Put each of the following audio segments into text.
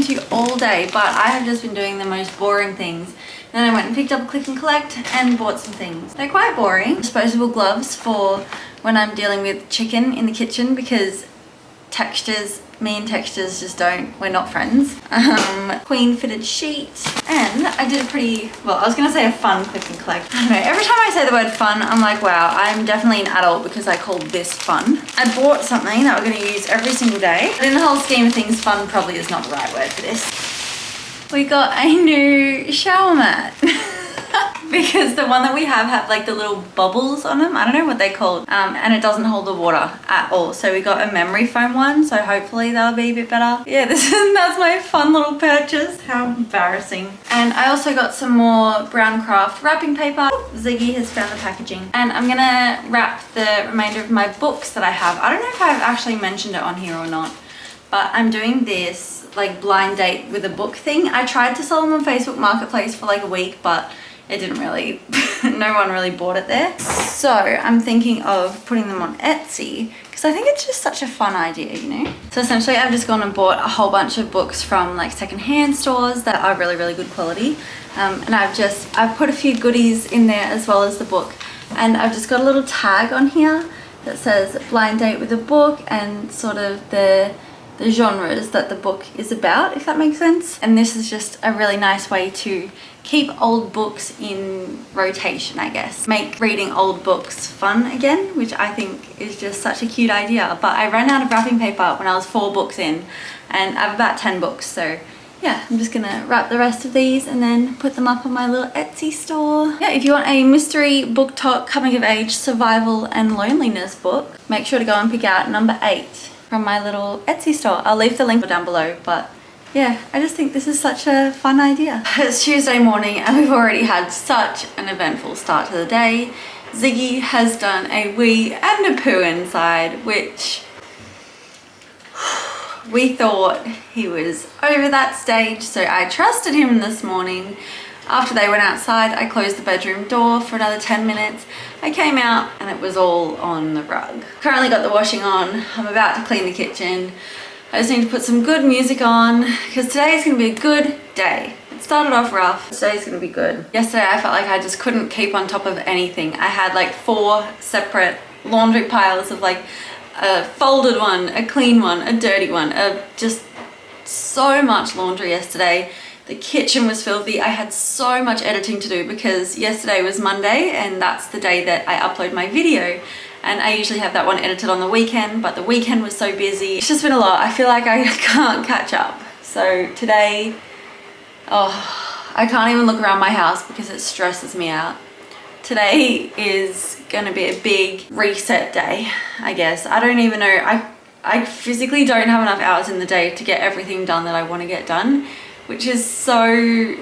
talking to you all day, but I have just been doing the most boring things. Then I went and picked up a click and collect and bought some things. They're quite boring. Disposable gloves for when I'm dealing with chicken in the kitchen because me and textures just we're not friends. Queen fitted sheet, and I did a I was gonna say a fun click and collect. I don't know, every time I say the word fun, I'm like, wow, I'm definitely an adult because I called this fun. I bought something that we're gonna use every single day, but in the whole scheme of things, fun probably is not the right word for this. We got a new shower mat. Because the one that we have like the little bubbles on them. I don't know what they're called. And it doesn't hold the water at all. So we got a memory foam one. So hopefully that'll be a bit better. Yeah, that's my fun little purchase. How embarrassing. And I also got some more brown craft wrapping paper. Ziggy has found the packaging. And I'm gonna wrap the remainder of my books that I have. I don't know if I've actually mentioned it on here or not. But I'm doing this like blind date with a book thing. I tried to sell them on Facebook Marketplace for like a week, but it didn't really, no one really bought it there. So I'm thinking of putting them on Etsy because I think it's just such a fun idea, you know? So essentially I've just gone and bought a whole bunch of books from like secondhand stores that are really, really good quality. And I've put a few goodies in there as well as the book. And I've just got a little tag on here that says blind date with a book and sort of the genres that the book is about, if that makes sense. And this is just a really nice way to keep old books in rotation, I guess. Make reading old books fun again, which I think is just such a cute idea. But I ran out of wrapping paper when I was 4 books in, and I have about 10 books. So yeah, I'm just gonna wrap the rest of these and then put them up on my little Etsy store. Yeah, if you want a mystery book talk coming of age survival and loneliness book, make sure to go and pick out number 8 from my little Etsy store. I'll leave the link down below, but yeah, I just think this is such a fun idea. It's Tuesday morning and we've already had such an eventful start to the day. Ziggy has done a wee and a poo inside, which we thought he was over that stage, so I trusted him this morning. After they went outside, I closed the bedroom door for another 10 minutes. I came out and it was all on the rug. Currently got the washing on. I'm about to clean the kitchen. I just need to put some good music on because today is going to be a good day. It started off rough. Today's going to be good. Yesterday I felt like I just couldn't keep on top of anything. I had like 4 separate laundry piles of like a folded one, a clean one, a dirty one, just so much laundry yesterday. The kitchen was filthy. I had so much editing to do because yesterday was Monday and that's the day that I upload my video. And I usually have that one edited on the weekend, but the weekend was so busy. It's just been a lot. I feel like I can't catch up. So today, I can't even look around my house because it stresses me out. Today is gonna be a big reset day, I guess. I don't even know. I physically don't have enough hours in the day to get everything done that I want to get done, which is so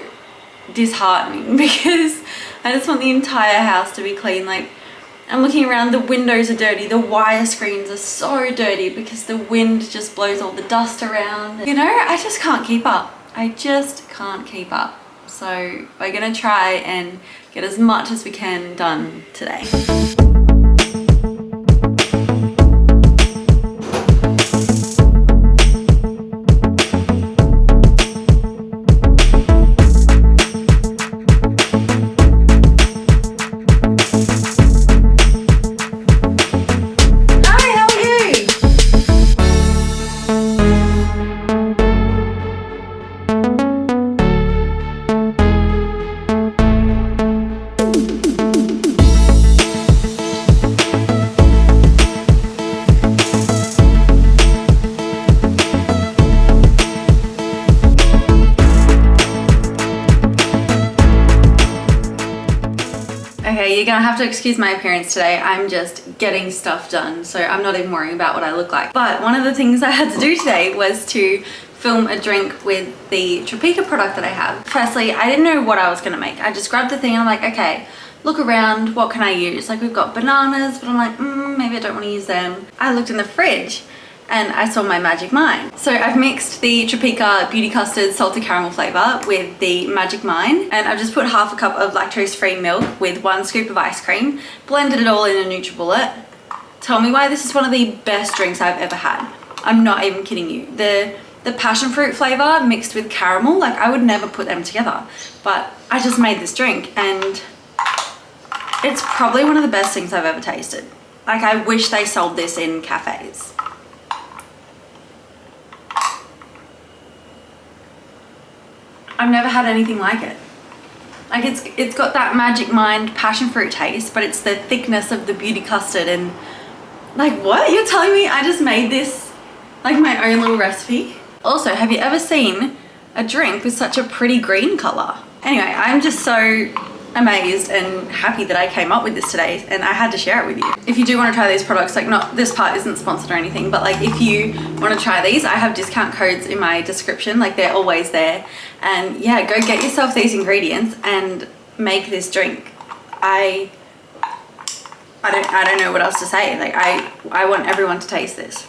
disheartening because I just want the entire house to be clean. Like, I'm looking around, the windows are dirty, the wire screens are so dirty because the wind just blows all the dust around. You know, I just can't keep up. I just can't keep up. So we're gonna try and get as much as we can done today. Okay, you're gonna have to excuse my appearance today. I'm just getting stuff done, so I'm not even worrying about what I look like. But one of the things I had to do today was to film a drink with the Tropika product that I have. Firstly, I didn't know what I was gonna make. I just grabbed the thing and I'm like, okay, look around, what can I use? Like, we've got bananas, but I'm like, maybe I don't wanna use them. I looked in the fridge and I saw my Magic Mine. So I've mixed the Tropika Beauty Custard Salted Caramel flavor with the Magic Mine, and I've just put half a cup of lactose-free milk with 1 scoop of ice cream, blended it all in a NutriBullet. Tell me why this is one of the best drinks I've ever had. I'm not even kidding you. The the passion fruit flavor mixed with caramel. Like I would never put them together, but I just made this drink and it's probably one of the best things I've ever tasted. Like I wish they sold this in cafes. I've never had anything like it. Like it's got that Magic Mind passion fruit taste, but it's the thickness of the beauty custard and like what? You're telling me I just made this like my own little recipe? Also, have you ever seen a drink with such a pretty green color? Anyway, I'm just so amazed and happy that I came up with this today and I had to share it with you. If you do want to try these products, like not this part isn't sponsored or anything, but like if you want to try these, I have discount codes in my description, like they're always there. And yeah, go get yourself these ingredients and make this drink. I don't know what else to say. Like I want everyone to taste this.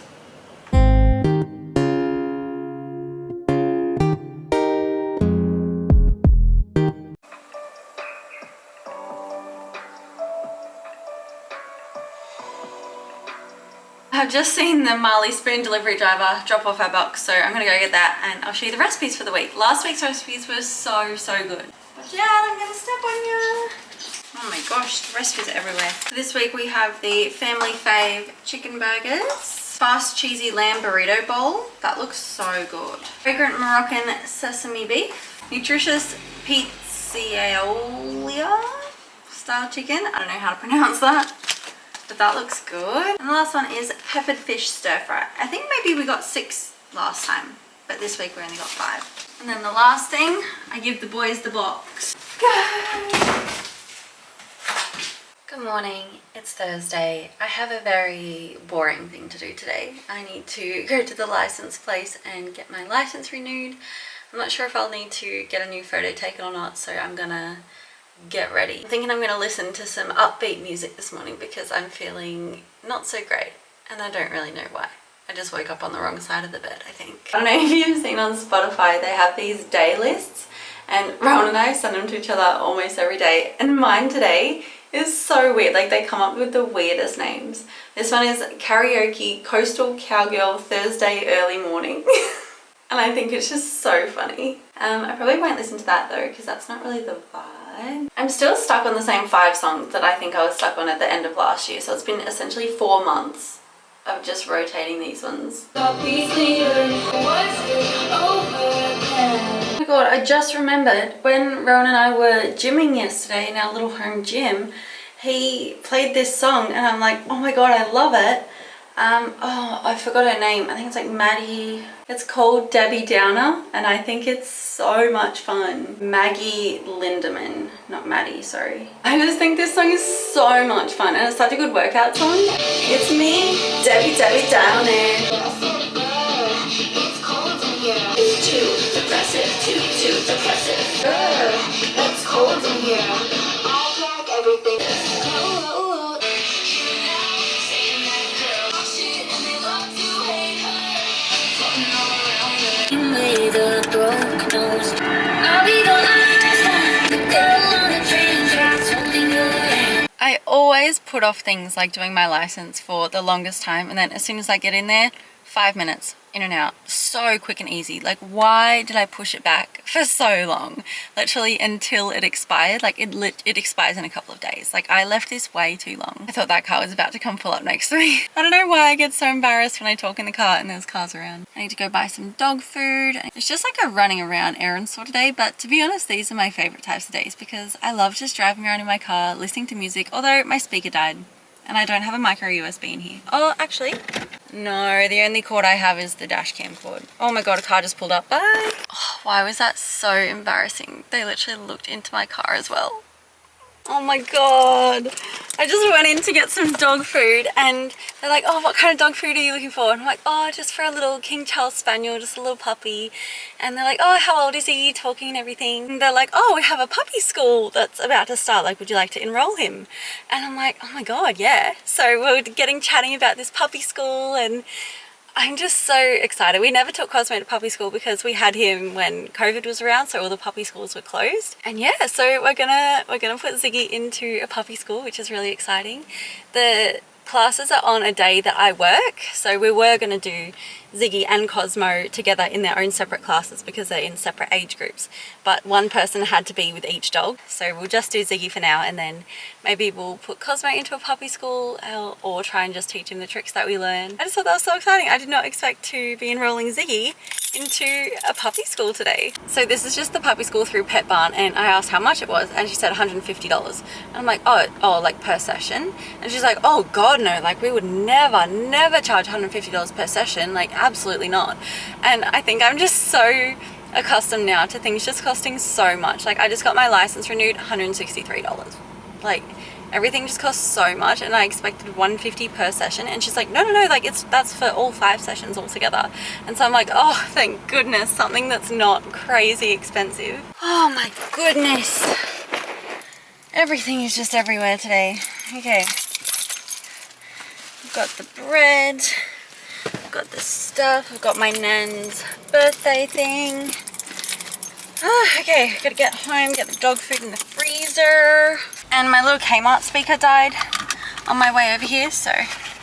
I've just seen the Marley Spoon delivery driver drop off our box, so I'm gonna go get that and I'll show you the recipes for the week. Last week's recipes were so good. Watch out, I'm gonna step on you. Oh my gosh, the recipes are everywhere. For this week we have the family fave chicken burgers, fast cheesy lamb burrito bowl. That looks so good. Fragrant Moroccan sesame beef, nutritious pizzeria style chicken. I don't know how to pronounce that, but that looks good. And the last one is peppered fish stir fry. I think maybe we got 6 last time, but this week we only got 5. And then the last thing, I give the boys the box. Go! Good morning, it's Thursday. I have a very boring thing to do today. I need to go to the license place and get my license renewed. I'm not sure if I'll need to get a new photo taken or not, so I'm gonna get ready. I'm thinking I'm gonna listen to some upbeat music this morning because I'm feeling not so great and I don't really know why. I just woke up on the wrong side of the bed, I think. I don't know if you've seen on Spotify, they have these day lists and Rowan and I send them to each other almost every day, and mine today is so weird. Like they come up with the weirdest names. This one is Karaoke Coastal Cowgirl Thursday Early Morning. And I think it's just so funny. I probably won't listen to that though because that's not really the vibe. I'm still stuck on the same 5 songs that I think I was stuck on at the end of last year. So it's been essentially 4 months of just rotating these ones. Oh my god, I just remembered when Rowan and I were gymming yesterday in our little home gym, he played this song and I'm like, oh my god, I love it. Oh, I forgot her name. I think it's like Maddie. It's called Debbie Downer and I think it's so much fun. Maggie Lindemann, not Maddie, sorry. I just think this song is so much fun and it's such a good workout song. It's me, Debbie Downer. It's too depressive. It's cold in here. I'll pack everything. I always put off things like doing my license for the longest time, and then as soon as I get in there, 5 minutes in and out, so quick and easy. Like why did I push it back for so long? Literally until it expired. Like it expires in a couple of days. Like I left this way too long. I thought that car was about to come pull up next to me. I don't know why I get so embarrassed when I talk in the car and there's cars around. I need to go buy some dog food. It's just like a running around errands sort of day, but to be honest, these are my favorite types of days because I love just driving around in my car listening to music, although my speaker died and I don't have a micro USB in here. Oh, actually, no, the only cord I have is the dash cam cord. Oh my god, a car just pulled up. Bye. Oh, why was that so embarrassing? They literally looked into my car as well. Oh my god. I just went in to get some dog food and they're like, oh, what kind of dog food are you looking for? And I'm like, oh, just for a little King Charles Spaniel, just a little puppy. And they're like, oh, how old is he? Talking and everything. And they're like, oh, we have a puppy school that's about to start. Like, would you like to enroll him? And I'm like, oh my god, yeah. So we're chatting about this puppy school and I'm just so excited. We never took Cosmo to puppy school because we had him when COVID was around, so all the puppy schools were closed. And yeah, so we're gonna put Ziggy into a puppy school, which is really exciting. The classes are on a day that I work, so we were going to do Ziggy and Cosmo together in their own separate classes because they're in separate age groups, but one person had to be with each dog, so we'll just do Ziggy for now, and then maybe we'll put Cosmo into a puppy school or try and just teach him the tricks that we learn. I just thought that was so exciting. I did not expect to be enrolling Ziggy into a puppy school today. So this is just the puppy school through Pet Barn, and I asked how much it was and she said $150, and I'm like, oh like per session? And she's like, oh god no, like we would never charge $150 per session, like absolutely not. And I think I'm just so accustomed now to things just costing so much. Like I just got my license renewed, $163. Like everything just costs so much, and I expected $150 per session, and she's like, no, like that's for all 5 sessions altogether. And so I'm like, oh thank goodness, something that's not crazy expensive. Oh my goodness, everything is just everywhere today. Okay, I've got the bread, I've got the stuff, I've got my nan's birthday thing. Oh, okay, gotta get home, get the dog food in the freezer. And my little Kmart speaker died on my way over here, so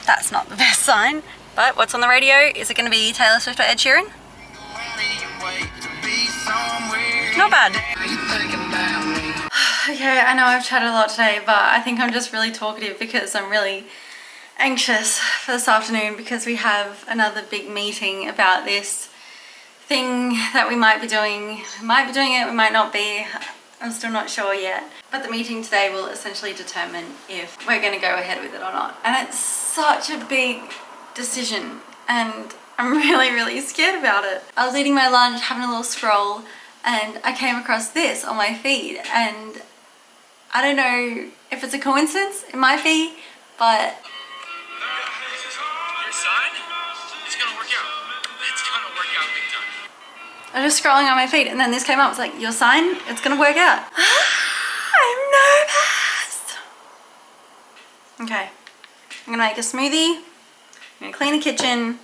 that's not the best sign. But what's on the radio? Is it gonna be Taylor Swift or Ed Sheeran? Not bad. Okay, I know I've chatted a lot today, but I think I'm just really talkative because I'm really anxious for this afternoon because we have another big meeting about this thing that we might be doing. We might be doing it, we might not be. I'm still not sure yet. But the meeting today will essentially determine if we're gonna go ahead with it or not. And it's such a big decision and I'm really scared about it. I was eating my lunch, having a little scroll, and I came across this on my feed, and I don't know if it's a coincidence, it might be, but your sign? It's gonna work out. It's gonna work out big time. I was just scrolling on my feed and then this came up. It's like, your sign, it's gonna work out. I'm nervous. Okay, I'm gonna make a smoothie, I'm gonna clean the kitchen,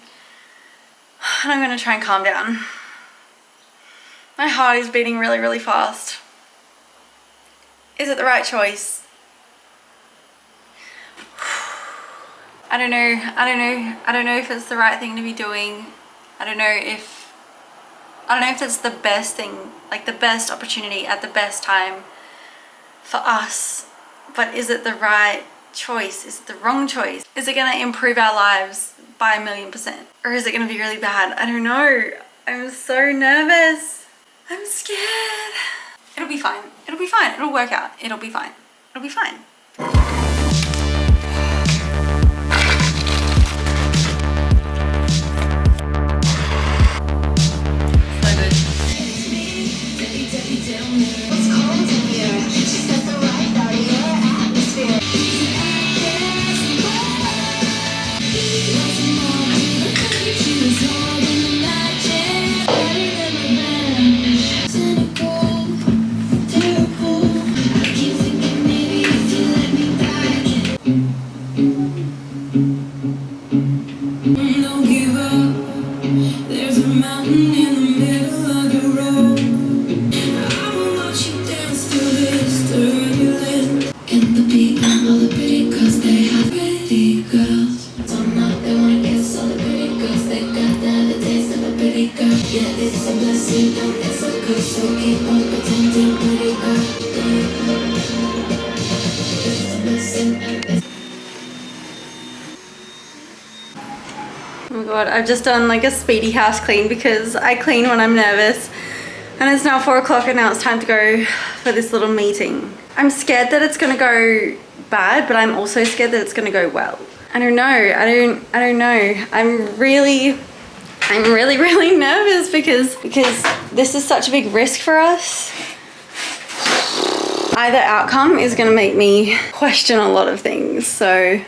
and I'm gonna try and calm down. My heart is beating really fast. Is it the right choice? I don't know if it's the right thing to be doing. I don't know if it's the best thing, like the best opportunity at the best time for us. But is it the right choice? Is it the wrong choice? Is it gonna improve our lives by 1,000,000%? Or is it gonna be really bad? I don't know. I'm so nervous. I'm scared. It'll be fine. It'll be fine. It'll work out. It'll be fine. It'll be fine. Oh my god, I've just done like a speedy house clean because I clean when I'm nervous, and it's now 4 o'clock and now it's time to go for this little meeting. I'm scared that it's gonna go bad, but I'm also scared that it's gonna go well. I don't know, I don't know. I'm really nervous because this is such a big risk for us. Either outcome is gonna make me question a lot of things, so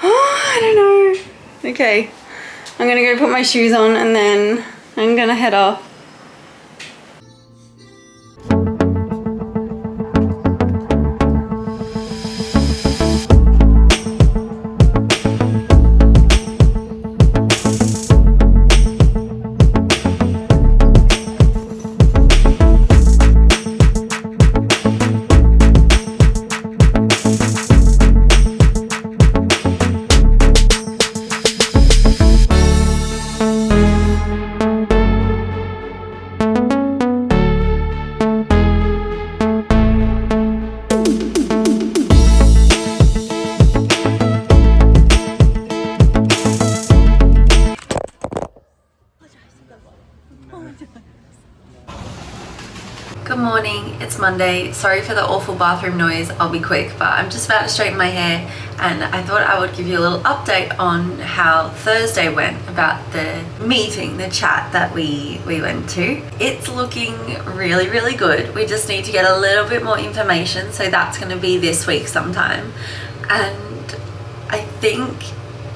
I don't know. Okay, I'm gonna go put my shoes on and then I'm gonna head off. It's Monday. Sorry for the awful bathroom noise. I'll be quick, but I'm just about to straighten my hair and I thought I would give you a little update on how Thursday went about the meeting, the chat that we went to. It's looking really, really good. We just need to get a little bit more information, so that's going to be this week sometime. And I think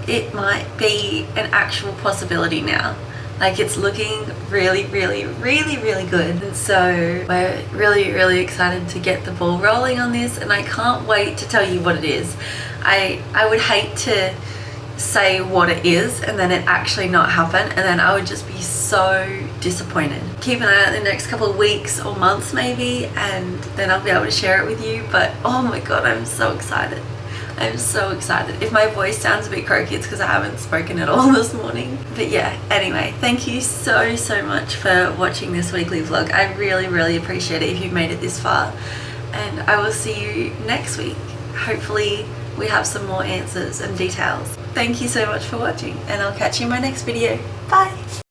it might be an actual possibility now. Like, it's looking really, really, really, really good. And so we're really, really excited to get the ball rolling on this, and I can't wait to tell you what it is. I would hate to say what it is and then it actually not happen, and then I would just be so disappointed. Keep an eye out the next couple of weeks or months maybe, and then I'll be able to share it with you. But oh my god, I'm so excited. I'm so excited. If my voice sounds a bit croaky, it's because I haven't spoken at all this morning. But yeah, anyway, thank you so much for watching this weekly vlog. I really, really appreciate it if you've made it this far. And I will see you next week. Hopefully we have some more answers and details. Thank you so much for watching, and I'll catch you in my next video. Bye!